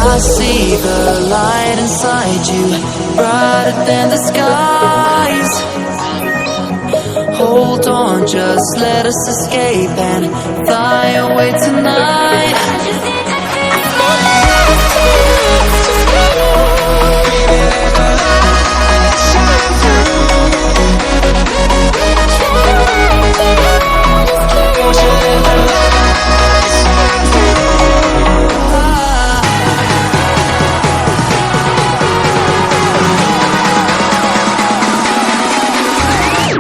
I see the light inside you, brighter than the skies. Hold on, just let us escape and fly away tonight.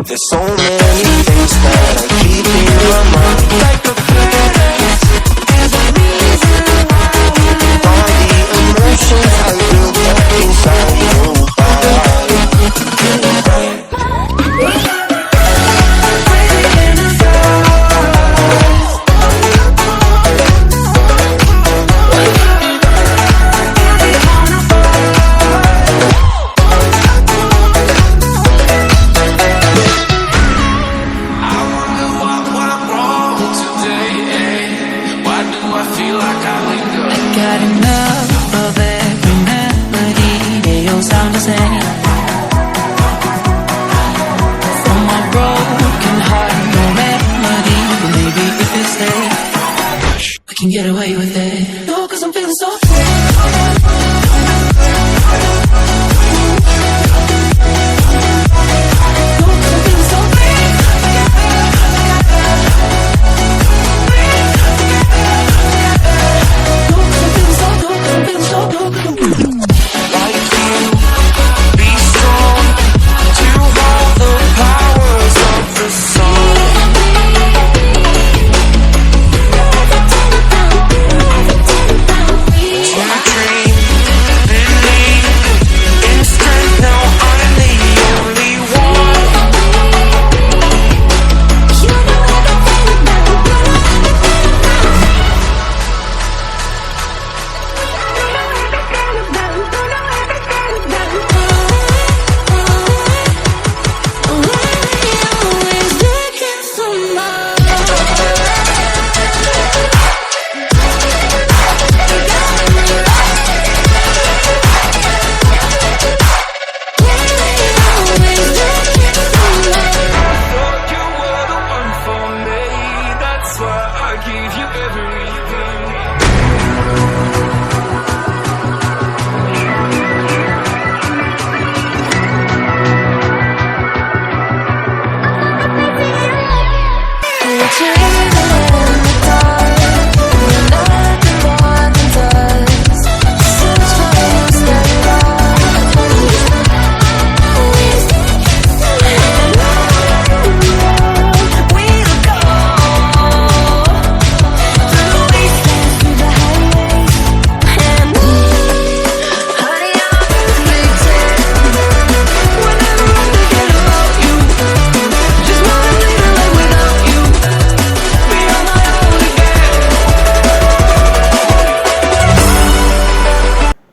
There's so many things that I keep in my mind, like the feelings and the reason why. All the emotions I built up inside your body. Got enough of every melody, they all sound the same. From my broken heart, no remedy, but maybe if you stay, we can get away with it. No, 'cause I'm feeling so free.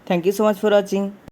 Thank you so much for watching.